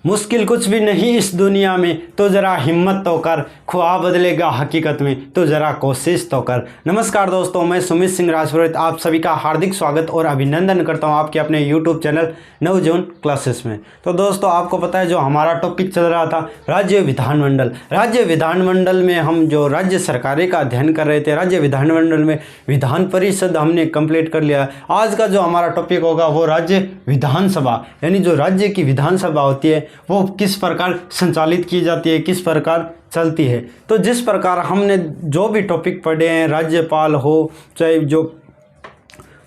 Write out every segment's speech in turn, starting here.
मुश्किल कुछ भी नहीं इस दुनिया में, तो ज़रा हिम्मत तो कर, ख्वाब बदलेगा हकीकत में, तो ज़रा कोशिश तो कर। नमस्कार दोस्तों, मैं सुमित सिंह राजपुरोहित आप सभी का हार्दिक स्वागत और अभिनंदन करता हूं आपके अपने YouTube चैनल नवजीवन क्लासेस में। तो दोस्तों, आपको पता है जो हमारा टॉपिक चल रहा था राज्य विधानमंडल। राज्य विधानमंडल में हम जो राज्य सरकारें का अध्ययन कर रहे थे, राज्य विधानमंडल में विधान परिषद हमने कंप्लीट कर लिया। आज का जो हमारा टॉपिक होगा वो राज्य विधानसभा, यानी जो राज्य की विधानसभा होती है वो किस प्रकार संचालित की जाती है, किस प्रकार चलती है। तो जिस प्रकार हमने जो भी टॉपिक पढ़े हैं, राज्यपाल हो चाहे जो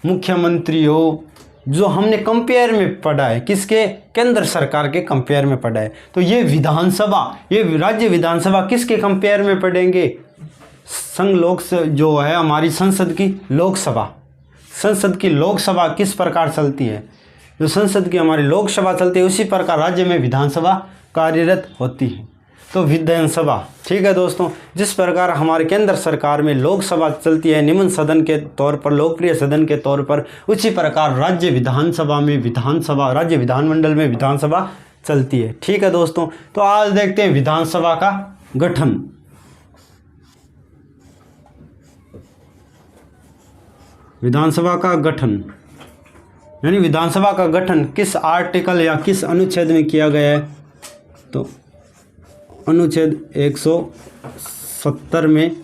मुख्यमंत्री हो, जो हमने कंपेयर में पढ़ा है, किसके, केंद्र सरकार के कंपेयर में पढ़ा है। तो ये विधानसभा, ये राज्य विधानसभा किसके कंपेयर में पढ़ेंगे, संघ लोक जो है हमारी संसद की लोकसभा, संसद की लोकसभा किस प्रकार चलती है, जो संसद की हमारी लोकसभा चलती है उसी प्रकार राज्य में विधानसभा कार्यरत होती है। तो विधानसभा, ठीक है दोस्तों, जिस प्रकार हमारे केंद्र सरकार में लोकसभा चलती है निम्न सदन के तौर पर, लोकप्रिय सदन के तौर पर, उसी प्रकार राज्य विधानसभा में विधानसभा, राज्य विधानमंडल में विधानसभा चलती है। ठीक है दोस्तों, तो आज देखते हैं विधानसभा का गठन। विधानसभा का गठन यानी विधानसभा का गठन किस आर्टिकल या किस अनुच्छेद में किया गया है, तो अनुच्छेद 170 में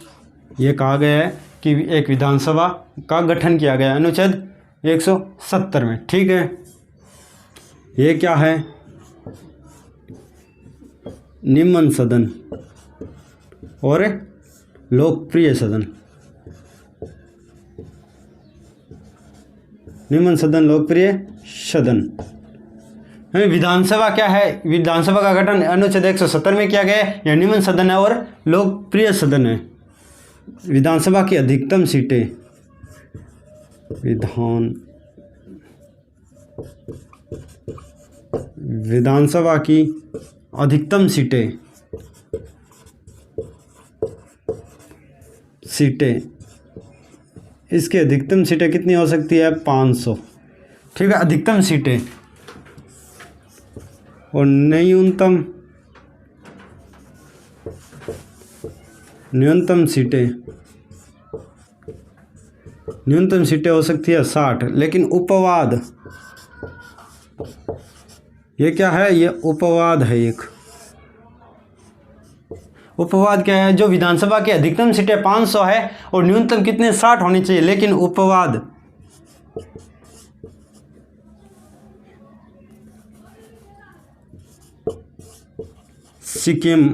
ये कहा गया है कि एक विधानसभा का गठन किया गया है, अनुच्छेद 170 में। ठीक है, ये क्या है, निम्न सदन और लोकप्रिय सदन, निम्न सदन लोकप्रिय सदन। विधानसभा क्या है, विधानसभा का गठन अनुच्छेद 170 में किया गया है, यह निम्न सदन है और लोकप्रिय सदन है। विधानसभा की अधिकतम सीटें, विधानसभा की अधिकतम सीटें इसकी अधिकतम सीटें कितनी हो सकती है, 500। ठीक है, अधिकतम सीटें, और न्यूनतम सीटें हो सकती है 60। लेकिन उपवाद, ये क्या है, ये उपवाद है। एक उपवाद क्या है, जो विधानसभा की अधिकतम सीटें 500 है और न्यूनतम कितने, 60 होनी चाहिए, लेकिन उपवाद सिक्किम,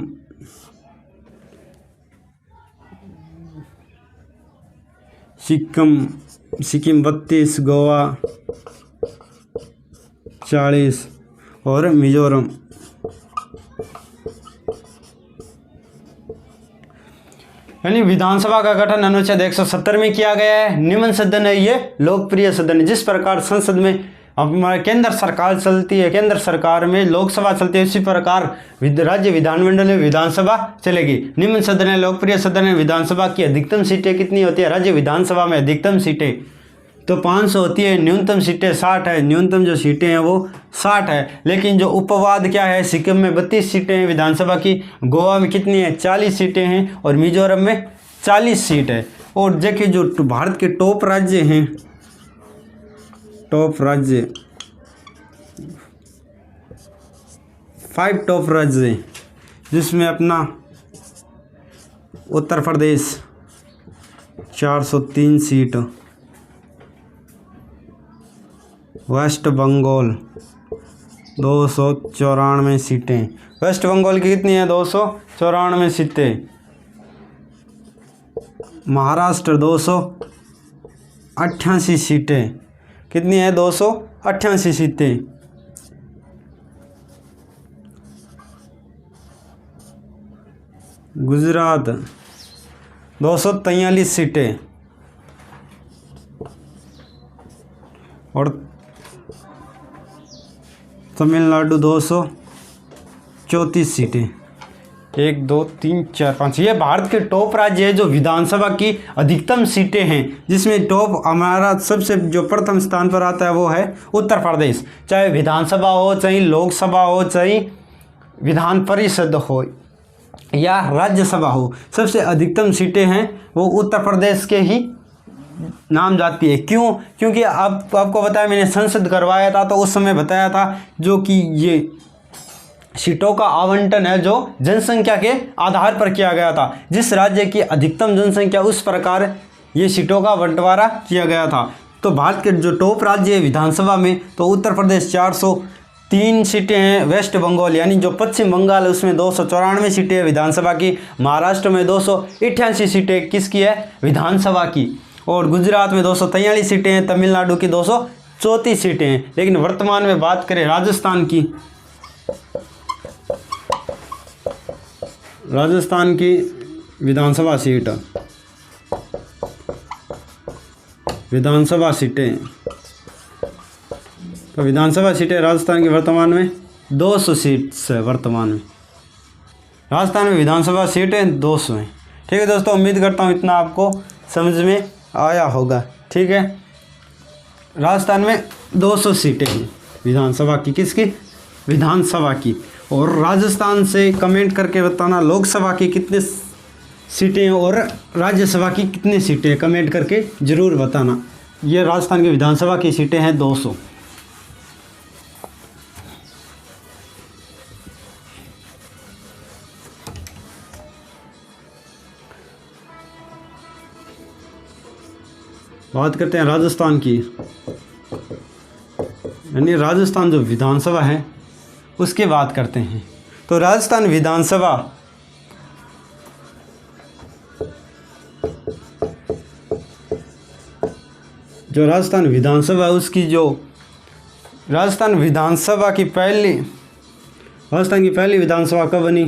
सिक्किम 32, गोवा 40 और मिजोरम यानी विधानसभा का गठन अनुच्छेद 170 में किया गया है। निम्न सदन है, ये लोकप्रिय सदन है। जिस प्रकार संसद में हमारे केंद्र सरकार चलती है, केंद्र सरकार में लोकसभा चलती है, उसी प्रकार राज्य विधानमंडल में विधानसभा चलेगी। निम्न सदन है, लोकप्रिय सदन है। विधानसभा की अधिकतम सीटें कितनी होती है, राज्य विधानसभा में अधिकतम सीटें तो 500 होती है, न्यूनतम सीटें 60 है, न्यूनतम जो सीटें हैं वो 60 है। लेकिन जो उपवाद क्या है, सिक्किम में 32 सीटें हैं विधानसभा की, गोवा में कितनी है, 40 सीटें हैं, और मिजोरम में 40 सीट है। और देखिए जो भारत के टॉप राज्य हैं, टॉप राज्य 5 टॉप राज्य, जिसमें अपना उत्तर प्रदेश 403 सीट, वेस्ट बंगाल 294 सीटें, वेस्ट बंगाल की कितनी है, 294 सीटें, महाराष्ट्र 288 सीटें, कितनी है, 288 सीटें, गुजरात 243 सीटें, और तमिलनाडु 234 सीटें। 1 2 3 4 5 ये भारत के टॉप राज्य है जो विधानसभा की अधिकतम सीटें हैं, जिसमें टॉप हमारा सबसे जो प्रथम स्थान पर आता है वो है उत्तर प्रदेश। चाहे विधानसभा हो, चाहे लोकसभा हो, चाहे विधान परिषद हो या राज्यसभा हो, सबसे अधिकतम सीटें हैं वो उत्तर प्रदेश के ही नाम जाती है। क्यों? क्योंकि आपको बताया, मैंने संसद करवाया था तो उस समय बताया था जो कि ये सीटों का आवंटन है जो जनसंख्या के आधार पर किया गया था। जिस राज्य की अधिकतम जनसंख्या उस प्रकार ये सीटों का बंटवारा किया गया था। तो भारत के जो टॉप राज्य है विधानसभा में, तो उत्तर प्रदेश 403 सीटें हैं, वेस्ट बंगाल यानी जो पश्चिम बंगाल है उसमें 294 सीटें हैं विधानसभा की, महाराष्ट्र में 288 सीटें किसकी है? विधानसभा की, और गुजरात में 243 सीटें हैं, तमिलनाडु की 234 सीटें हैं। लेकिन वर्तमान में बात करें राजस्थान की, राजस्थान की विधानसभा सीट, विधानसभा सीटें, तो विधानसभा सीटें राजस्थान की वर्तमान में 200 सीट्स है। वर्तमान में राजस्थान में विधानसभा सीटें 200 हैं। ठीक है दोस्तों, उम्मीद करता हूँ इतना आपको समझ में आया होगा। ठीक है, राजस्थान में 200 सीटें हैं विधानसभा की, किसकी? विधानसभा की। और राजस्थान से कमेंट करके बताना लोकसभा की कितने सीटें और राज्यसभा की कितनी सीटें, कमेंट करके ज़रूर बताना। ये राजस्थान की विधानसभा की सीटें हैं 200। बात करते हैं राजस्थान की, यानी राजस्थान जो विधानसभा है उसकी बात करते हैं। तो राजस्थान विधानसभा जो राजस्थान विधानसभा है उसकी जो राजस्थान की पहली विधानसभा कब बनी?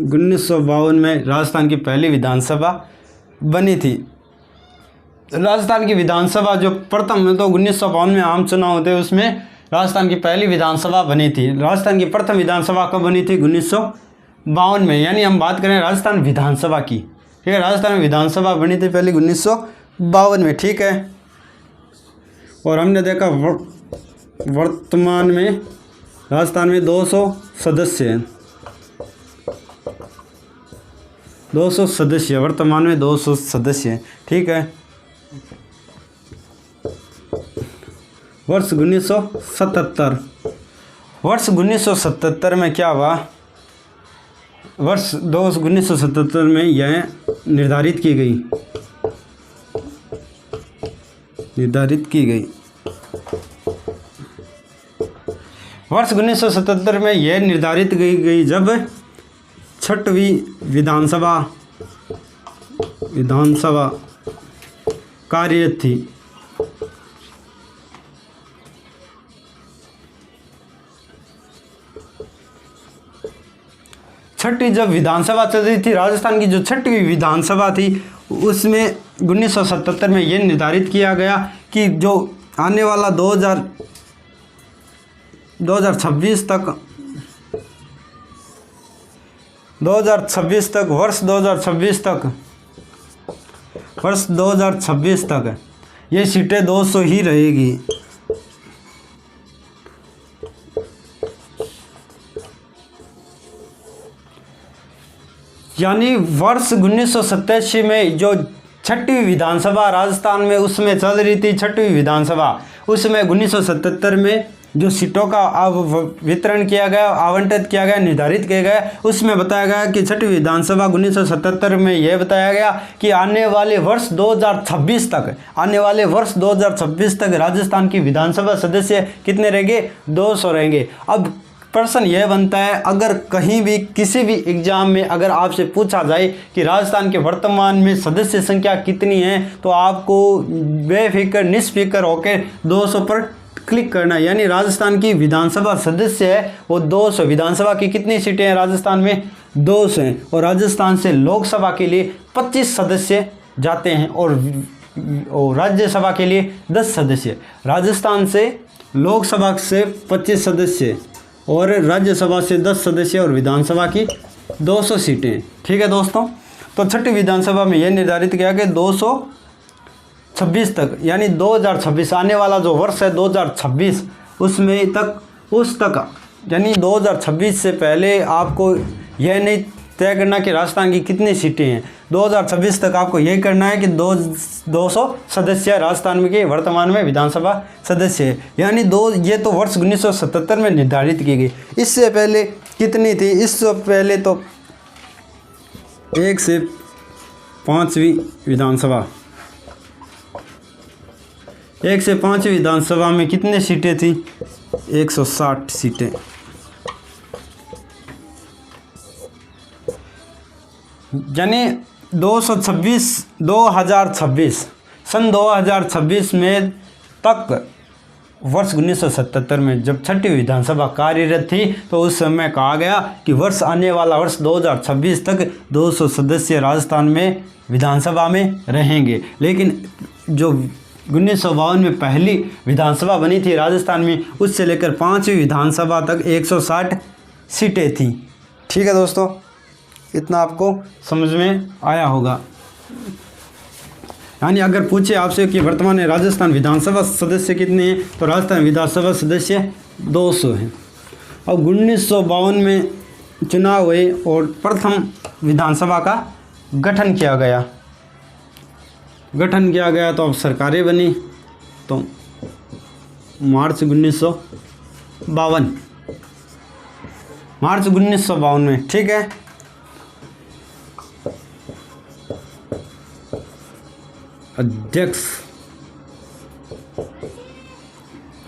1952 में राजस्थान की पहली विधानसभा बनी थी। राजस्थान की विधानसभा जो प्रथम में, तो 1952 में आम चुनाव होते उसमें राजस्थान की पहली विधानसभा बनी थी। राजस्थान की प्रथम विधानसभा कब बनी थी? 1952 में। यानी हम बात करें राजस्थान विधानसभा की। ठीक है, राजस्थान में विधानसभा बनी थी पहले 1952 में। ठीक है, और हमने देखा वर्तमान में राजस्थान में 200 सदस्य हैं, 200 सदस्य, वर्तमान में 200 सदस्य हैं। ठीक है, वर्ष 1977 में क्या हुआ? वर्ष 1977 में यह निर्धारित की गई वर्ष 1977 में यह निर्धारित की गई जब 6वीं विधानसभा कार्यरत थी। छठी जब विधानसभा चल रही थी, राजस्थान की जो 6वीं विधानसभा थी उसमें 1977 में ये निर्धारित किया गया कि जो आने वाला 2026 तक वर्ष 2026 तक ये सीटें 200 ही रहेगी। यानी वर्ष 1987 में जो 6वीं विधानसभा राजस्थान में उसमें चल रही थी, 6वीं विधानसभा, उसमें 1977 में जो सीटों का वितरण किया गया, आवंटित किया गया, निर्धारित किया गया, उसमें बताया गया कि 6वीं विधानसभा 1977 में यह बताया गया कि आने वाले वर्ष 2026 तक राजस्थान की विधानसभा सदस्य कितने रहेंगे? 200 रहेंगे। अब प्रश्न यह बनता है, अगर कहीं भी किसी भी एग्जाम में अगर आपसे पूछा जाए कि राजस्थान के वर्तमान में सदस्य संख्या कितनी है, तो आपको बेफिक्र निष्फिक्र होकर 200 पर क्लिक करना है। यानी राजस्थान की विधानसभा सदस्य है वो 200। विधानसभा की कितनी सीटें हैं राजस्थान में? 200 हैं। और राजस्थान से लोकसभा के लिए 25 सदस्य जाते हैं और राज्यसभा के लिए 10 सदस्य। राजस्थान से लोकसभा से 25 सदस्य और राज्यसभा से 10 सदस्य और विधानसभा की 200 सीटें। ठीक है दोस्तों, तो 6वीं विधानसभा में यह निर्धारित किया कि 200 2026 तक, यानी 2026 आने वाला जो वर्ष है 2026, उसमें तक उस तक यानी 2026 से पहले आपको यह नहीं तय करना कि राजस्थान की कितनी सीटें हैं। 2026 तक आपको यही करना है कि 200 सदस्य राजस्थान में के वर्तमान में विधानसभा सदस्य है, यानी ये तो वर्ष 1977 में निर्धारित की गई। इससे पहले कितनी थी? इससे पहले तो 1 से 5वीं विधानसभा, 1 से 5वीं विधानसभा में कितने सीटें थी? 160 सीटें। यानी 2026 सन 2026 में तक वर्ष 1977 में जब 6वीं विधानसभा कार्यरत थी, तो उस समय कहा गया कि आने वाला वर्ष 2026 तक 200 सदस्य राजस्थान में विधानसभा में रहेंगे। लेकिन जो 1952 में पहली विधानसभा बनी थी राजस्थान में, उससे लेकर 5वीं विधानसभा तक 160 सीटें थी। ठीक है दोस्तों, इतना आपको समझ में आया होगा। यानी अगर पूछे आपसे कि वर्तमान में राजस्थान विधानसभा सदस्य कितने हैं, तो राजस्थान विधानसभा सदस्य 200 हैं। अब 1952 में चुनाव हुए और प्रथम विधानसभा का गठन किया गया। तो अब सरकारें बनी। तो मार्च 1952 में, ठीक है। अध्यक्ष,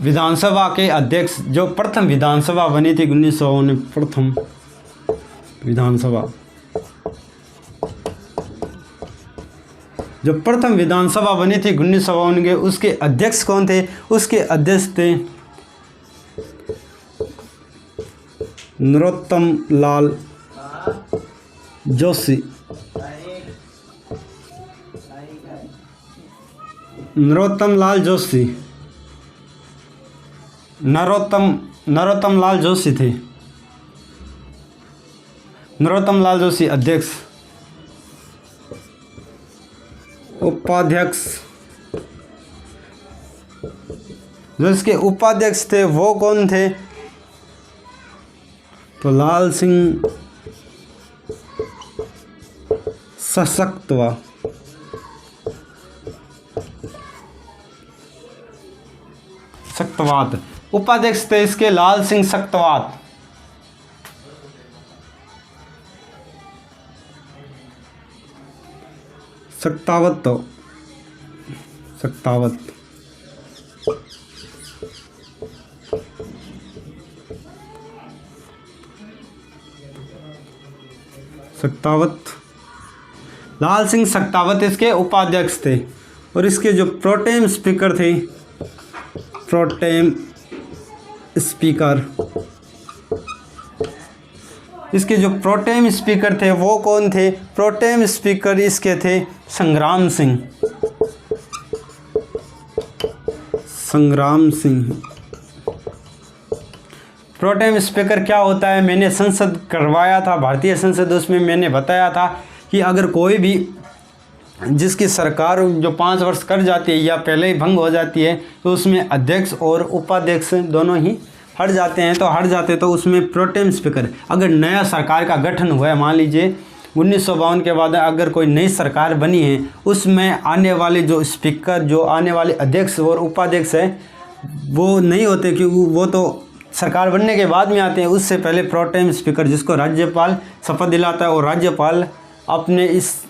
विधानसभा के अध्यक्ष, जो प्रथम विधानसभा बनी थी 1952 में, प्रथम विधानसभा, जो प्रथम विधानसभा बनी थी 1952 के, उसके अध्यक्ष कौन थे? उसके अध्यक्ष थे नरोत्तम लाल जोशी। नरोत्तम लाल जोशी थे। नरोत्तम लाल जोशी अध्यक्ष। उपाध्यक्ष, जो इसके उपाध्यक्ष थे वो कौन थे? तो लाल सिंह सक्तवात उपाध्यक्ष थे इसके लाल सिंह सक्तवात। लाल सिंह सक्तावत इसके उपाध्यक्ष थे। और इसके जो प्रोटेम स्पीकर थे, इसके जो प्रोटेम स्पीकर थे वो कौन थे? प्रोटेम स्पीकर इसके थे संग्राम सिंह। प्रोटेम स्पीकर क्या होता है? मैंने संसद करवाया था, भारतीय संसद, उसमें मैंने बताया था कि अगर कोई भी जिसकी सरकार जो 5 वर्ष कर जाती है या पहले ही भंग हो जाती है, तो उसमें अध्यक्ष और उपाध्यक्ष दोनों ही हट जाते तो उसमें प्रोटेम स्पीकर, अगर नया सरकार का गठन हुआ है, मान लीजिए 1952 के बाद अगर कोई नई सरकार बनी है, उसमें आने वाले जो स्पीकर, जो आने वाले अध्यक्ष और उपाध्यक्ष हैं, वो नहीं होते, क्योंकि वो तो सरकार बनने के बाद में आते हैं। उससे पहले प्रोटेम स्पीकर, जिसको राज्यपाल शपथ दिलाता है, और राज्यपाल अपने इस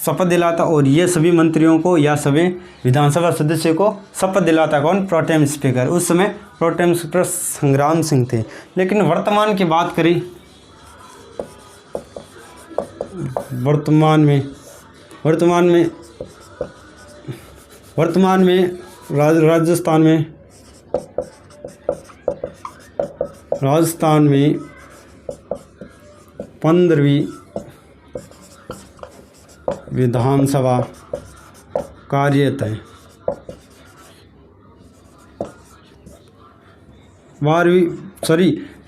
शपथ दिलाता, और ये सभी मंत्रियों को या सभी विधानसभा सदस्यों को शपथ दिलाता। कौन? Pro tem speaker. उस समय प्रोटेम स्पीकर संग्राम सिंह थे। लेकिन वर्तमान की बात करें, वर्तमान में राजस्थान में 15वीं विधानसभा कार्यरत है।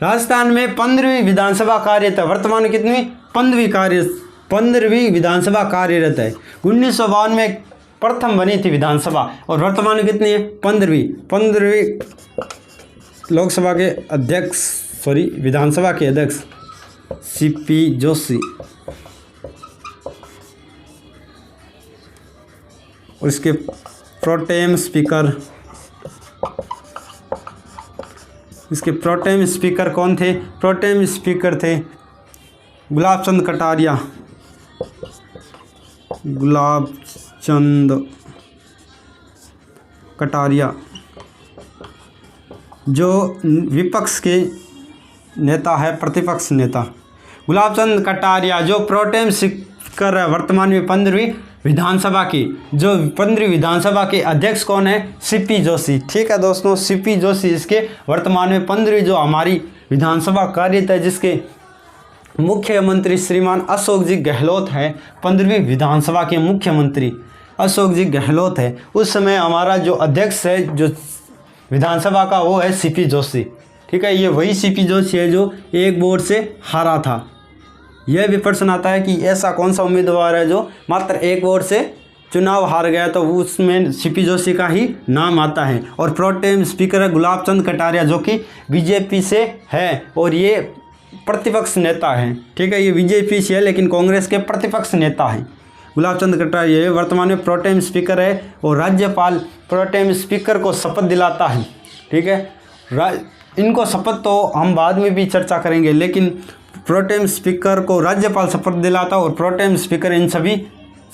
राजस्थान में 15वीं विधानसभा कार्यरत है। वर्तमान में कितनी? 15वीं विधानसभा कार्यरत है। 1952 में प्रथम बनी थी विधानसभा, और वर्तमान में कितनी है? 15वीं लोकसभा के अध्यक्ष, विधानसभा के अध्यक्ष सीपी जोशी। और इसके प्रोटेम स्पीकर कौन थे? प्रोटेम स्पीकर थे गुलाब चंद कटारिया। गुलाब चंद कटारिया जो विपक्ष के नेता है, प्रतिपक्ष नेता। गुलाब चंद कटारिया जो प्रोटेम स्पीकर है वर्तमान में 15वीं विधानसभा की। जो 15वीं विधानसभा के अध्यक्ष कौन है? सीपी जोशी। ठीक है दोस्तों, सीपी जोशी इसके वर्तमान में 15वीं जो हमारी विधानसभा कार्यरत है, जिसके मुख्यमंत्री श्रीमान अशोक जी गहलोत हैं। 15वीं विधानसभा के मुख्यमंत्री अशोक जी गहलोत है। उस समय हमारा जो अध्यक्ष है जो विधानसभा का, वो है सीपी जोशी। ठीक है, ये वही सीपी जोशी है जो एक वोट से हारा था। यह भी प्रश्न आता है कि ऐसा कौन सा उम्मीदवार है जो मात्र एक वोट से चुनाव हार गया, तो उसमें सीपी जोशी का ही नाम आता है। और प्रोटेम स्पीकर है गुलाब चंद कटारिया जो कि बीजेपी से है, और ये प्रतिपक्ष नेता हैं। ठीक है, ये बीजेपी से है लेकिन कांग्रेस के प्रतिपक्ष नेता हैं। गुलाब चंद कटारिया ये वर्तमान में प्रोटेम स्पीकर है, और राज्यपाल प्रोटेम स्पीकर को शपथ दिलाता है। ठीक है, इनको शपथ तो हम बाद में भी चर्चा करेंगे, लेकिन प्रोटेम स्पीकर को राज्यपाल शपथ दिलाता है और प्रोटेम स्पीकर इन सभी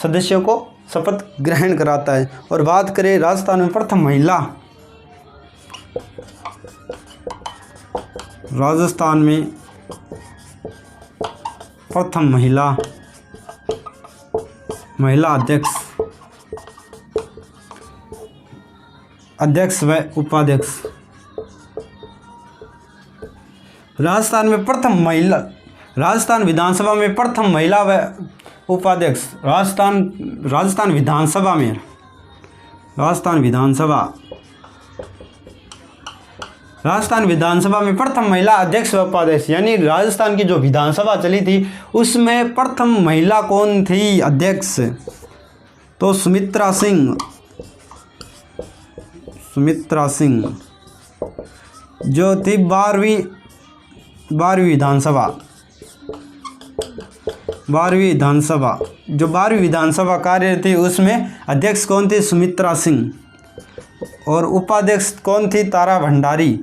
सदस्यों को शपथ ग्रहण कराता है। और बात करें राजस्थान में प्रथम महिला, राजस्थान में प्रथम महिला अध्यक्ष व उपाध्यक्ष। राजस्थान विधानसभा में प्रथम महिला व उपाध्यक्ष। राजस्थान विधानसभा में प्रथम महिला अध्यक्ष व उपाध्यक्ष, यानी राजस्थान की जो विधानसभा चली थी उसमें प्रथम महिला कौन थी अध्यक्ष? तो सुमित्रा सिंह जो थी 12वीं विधानसभा कार्य थी, उसमें अध्यक्ष कौन थी? सुमित्रा सिंह। और उपाध्यक्ष कौन थी? तारा भंडारी।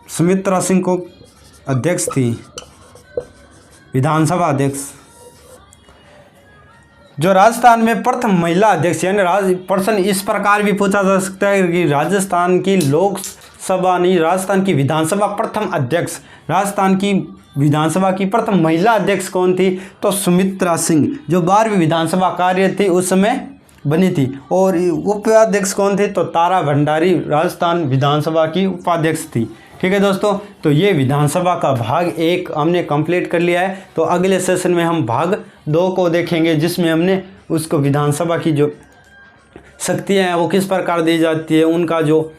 सुमित्रा सिंह को अध्यक्ष थी, विधानसभा अध्यक्ष। जो राजस्थान में प्रथम महिला अध्यक्ष, यानी प्रश्न इस प्रकार भी पूछा जा सकता है कि राजस्थान की लोकसभा नहीं, राजस्थान की विधानसभा प्रथम अध्यक्ष, राजस्थान की विधानसभा की प्रथम महिला अध्यक्ष कौन थी? तो सुमित्रा सिंह जो 12वीं विधानसभा कार्य थी उस समय बनी थी। और उपाध्यक्ष कौन थे? तो तारा भंडारी राजस्थान विधानसभा की उपाध्यक्ष थी। ठीक है दोस्तों, तो ये विधानसभा का भाग 1 हमने कंप्लीट कर लिया है। तो अगले सेशन में हम भाग 2 को देखेंगे, जिसमें हमने उसको विधानसभा की जो शक्तियाँ हैं वो किस प्रकार दी जाती है, उनका जो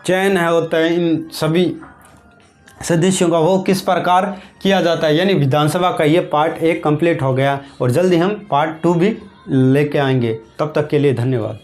चयन है होता है इन सभी सदस्यों का वो किस प्रकार किया जाता है। यानी विधानसभा का ये पार्ट 1 कंप्लीट हो गया, और जल्दी हम पार्ट 2 भी लेके आएंगे। तब तक के लिए धन्यवाद।